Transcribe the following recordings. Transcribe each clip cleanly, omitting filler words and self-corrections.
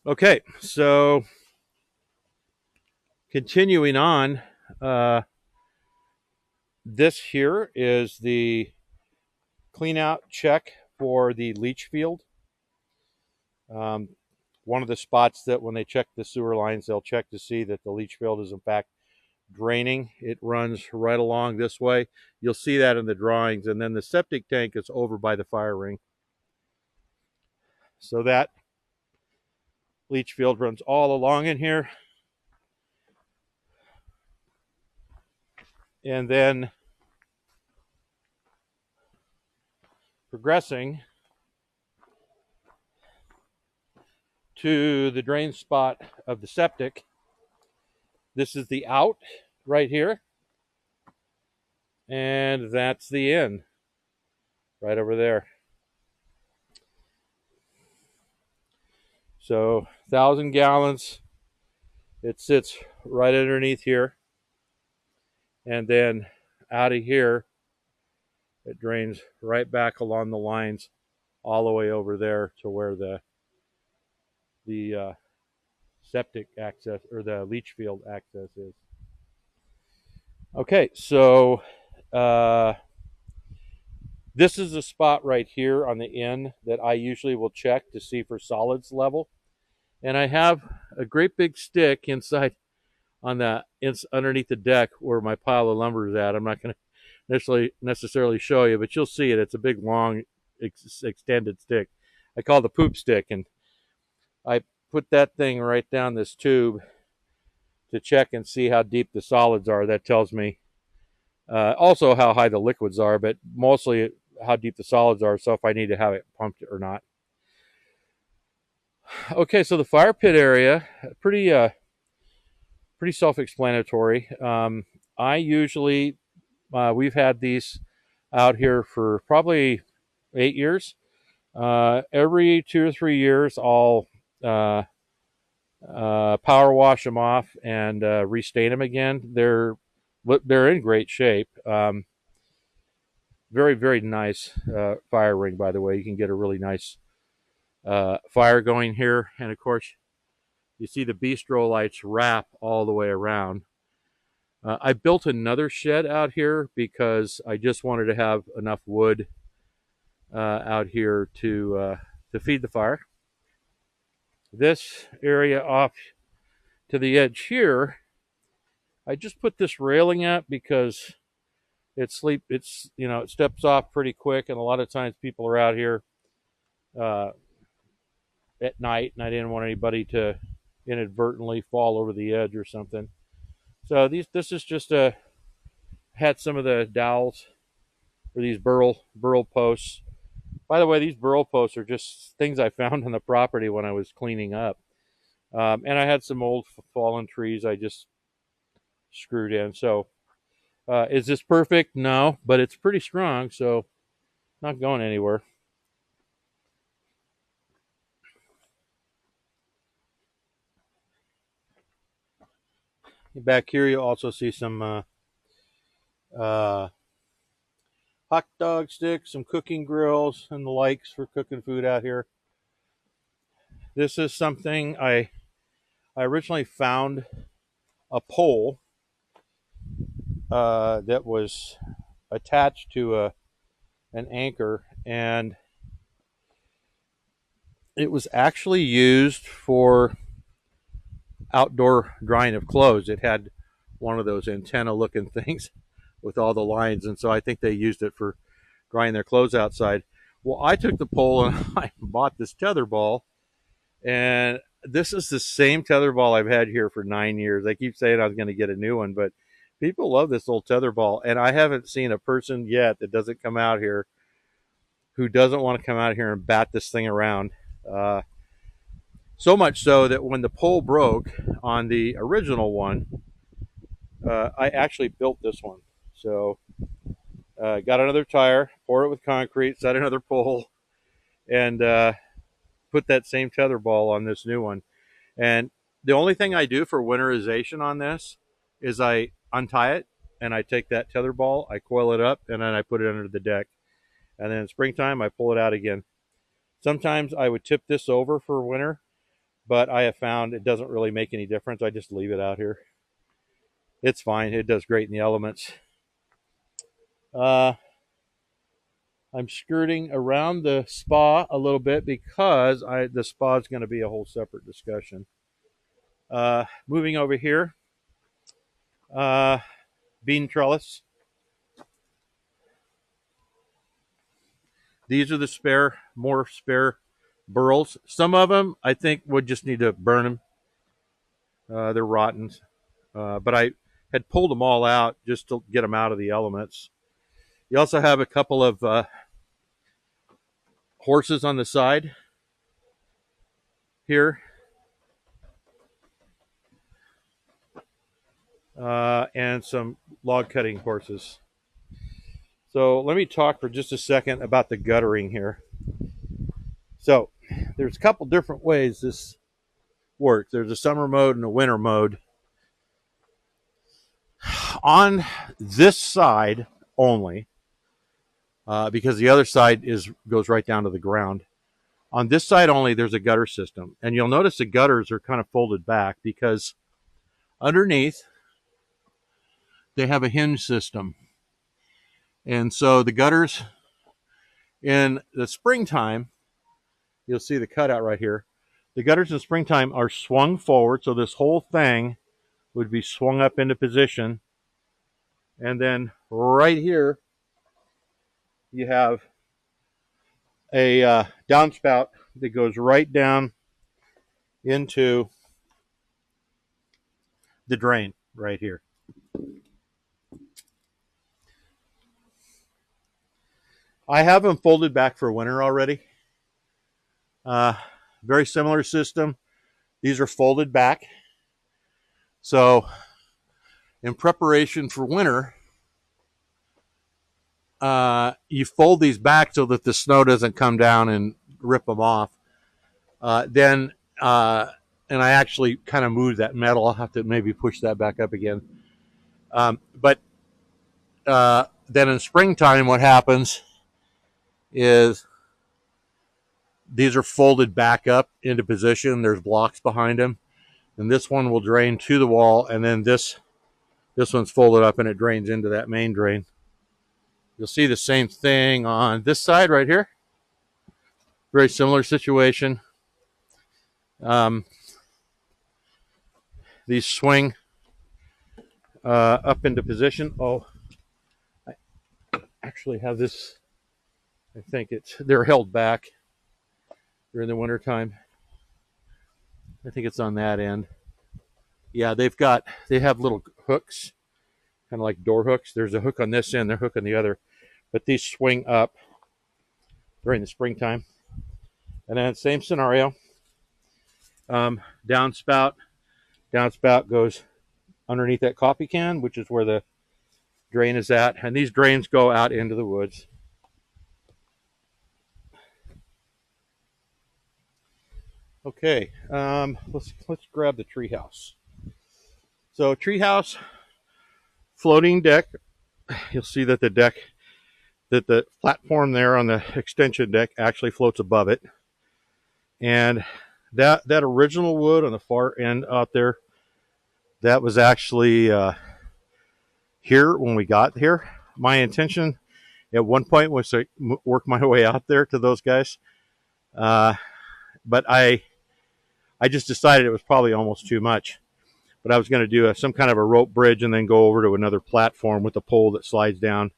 Okay, so continuing on, uh, this here is the clean out check for the leach field. Um, one of the spots that when they check the sewer lines, they'll check to see that the leach field is in fact draining. It runs right along this way. You'll see that in the drawings. And then the septic tank is over by the fire ring. So that leach field runs all along in here. And then progressing to the drain spot of the septic. This is the out right here. And that's the in right over there. So 1,000 gallons. It sits right underneath here. And then out of here, it drains right back along the lines all the way over there to where the septic access or the leach field access is. Okay, so this is the spot right here on the end that I usually will check to see for solids level. And I have a great big stick inside on the underneath the deck where my pile of lumber is at. I'm not going to necessarily show you, but you'll see it. It's a big, long, extended stick. I call it the poop stick, and I put that thing right down this tube to check and see how deep the solids are. That tells me also how high the liquids are, but mostly how deep the solids are, so if I need to have it pumped or not. Okay, so the fire pit area, pretty self-explanatory. I usually, we've had these out here for probably 8 years. Every 2 or 3 years, I'll power wash them off and restain them again. They're in great shape. Very, very nice fire ring, by the way. You can get a really nice fire going here. And of course, you see the bistro lights wrap all the way around. I built another shed out here because I just wanted to have enough wood out here to feed the fire. This area off to the edge here, I just put this railing up because it steps off pretty quick, and a lot of times people are out here at night, and I didn't want anybody to inadvertently fall over the edge or something. So this is just had some of the dowels or these burl posts. By the way, these burl posts are just things I found on the property when I was cleaning up. And I had some old fallen trees I just screwed in. So is this perfect? No, but it's pretty strong, so not going anywhere. Back here, you'll also see some hot dog sticks, some cooking grills, and the likes for cooking food out here. This is something I originally found a pole that was attached to an anchor, and it was actually used for outdoor drying of clothes. It had one of those antenna looking things with all the lines, and so I think they used it for drying their clothes outside. Well, I took the pole and I bought this tether ball, and this is the same tether ball I've had here for 9 years. I keep saying I was going to get a new one, but people love this old tether ball, and I haven't seen a person yet that doesn't come out here who doesn't want to come out here and bat this thing around. So much so that when the pole broke on the original one, I actually built this one. So got another tire, poured it with concrete, set another pole, and put that same tether ball on this new one. And the only thing I do for winterization on this is I untie it, and I take that tether ball, I coil it up, and then I put it under the deck. And then in springtime, I pull it out again. Sometimes I would tip this over for winter, but I have found it doesn't really make any difference. I just leave it out here. It's fine. It does great in the elements. I'm skirting around the spa a little bit because the spa is going to be a whole separate discussion. Moving over here, bean trellis. These are the more spare burls. Some of them I think would just need to burn them. They're rotten, but I had pulled them all out just to get them out of the elements. You also have a couple of horses on the side here, and some log cutting horses. So let me talk for just a second about the guttering here. So there's a couple different ways this works. There's a summer mode and a winter mode. On this side only, because the other side goes right down to the ground. On this side only, there's a gutter system. And you'll notice the gutters are kind of folded back because underneath, they have a hinge system. And so the gutters in the springtime, you'll see the cutout right here. The gutters in springtime are swung forward, so this whole thing would be swung up into position. And then right here, you have a downspout that goes right down into the drain right here. I have them folded back for winter already. Very similar system. These are folded back. So in preparation for winter, you fold these back so that the snow doesn't come down and rip them off. And I actually kind of moved that metal. I'll have to maybe push that back up again. But then in springtime, what happens is these are folded back up into position. There's blocks behind them. And this one will drain to the wall. And then this one's folded up and it drains into that main drain. You'll see the same thing on this side right here. Very similar situation. These swing up into position. Oh, I actually have this. I think they're held back during the wintertime. I think it's on that end. Yeah, they have little hooks, kind of like door hooks. There's a hook on this end, there's a hook on the other. But these swing up during the springtime. And then same scenario. Downspout goes underneath that coffee can, which is where the drain is at. And these drains go out into the woods. Okay, let's grab the treehouse. So treehouse, floating deck. You'll see that the platform there on the extension deck actually floats above it. And that original wood on the far end out there, that was actually here when we got here. My intention at one point was to work my way out there to those guys. But I just decided it was probably almost too much. But I was going to do some kind of a rope bridge and then go over to another platform with a pole that slides down.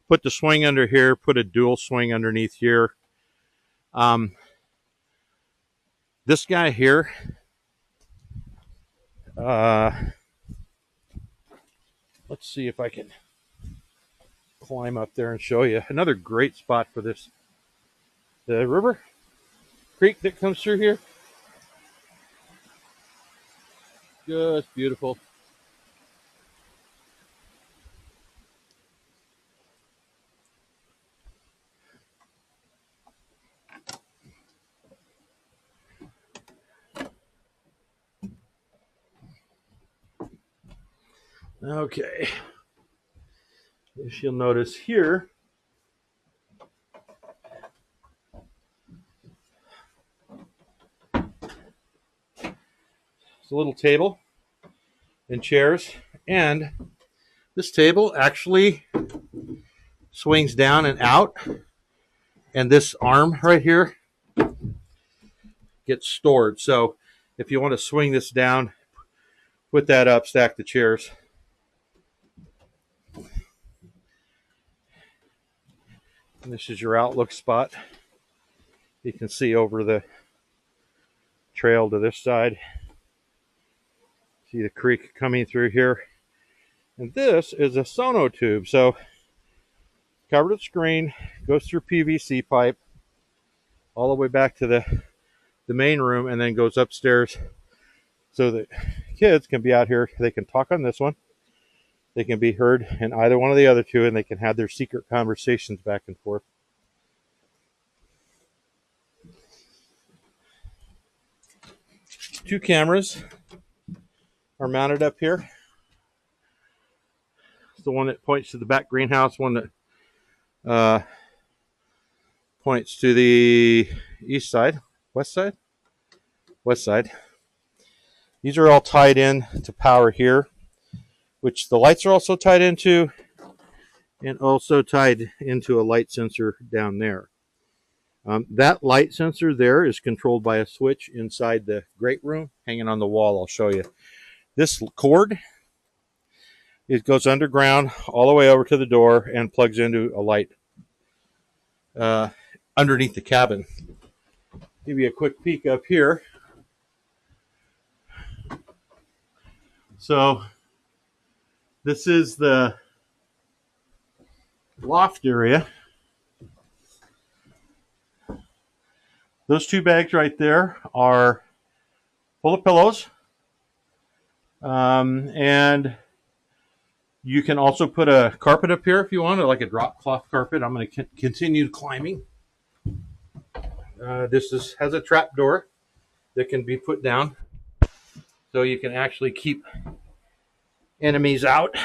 Put the swing under here, put a dual swing underneath here. This guy here, let's see if I can climb up there and show you. Another great spot for this. The river, creek that comes through here. Just beautiful. Okay. As you'll notice here, It's a little table and chairs, and this table actually swings down and out, and this arm right here gets stored. So if you want to swing this down, put that up, stack the chairs. And this is your outlook spot. You can see over the trail to this side. See the creek coming through here. And this is a sonotube. So covered with screen, goes through PVC pipe all the way back to the main room, and then goes upstairs so that kids can be out here. They can talk on this one. They can be heard in either one of the other two, and they can have their secret conversations back and forth. Two cameras are mounted up here. It's the one that points to the back greenhouse, one that points to the east side, west side. These are all tied in to power here, which the lights are also tied into, and also tied into a light sensor down there. That light sensor there is controlled by a switch inside the great room, hanging on the wall. I'll show you. This cord, it goes underground all the way over to the door and plugs into a light underneath the cabin. Give you a quick peek up here. So this is the loft area. Those two bags right there are full of pillows. And you can also put a carpet up here if you want, like a drop cloth carpet. I'm going to continue climbing. This has a trap door that can be put down, so you can actually keep enemies out.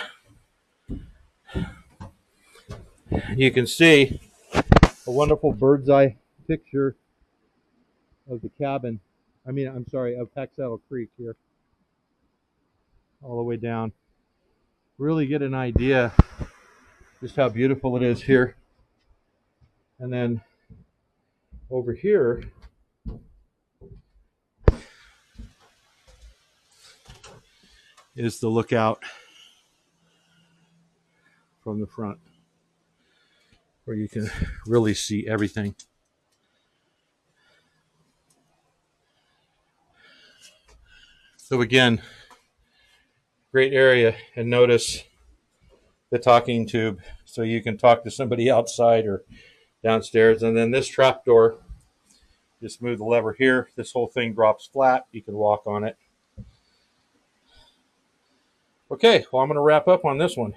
You can see a wonderful bird's eye picture of the cabin. Of Paxsaddle Creek here, all the way down. Really get an idea just how beautiful it is here. And then over here is the lookout from the front, where you can really see everything. So again, great area, and notice the talking tube, so you can talk to somebody outside or downstairs. And then this trap door, just move the lever here. This whole thing drops flat. You can walk on it. Okay, well, I'm going to wrap up on this one.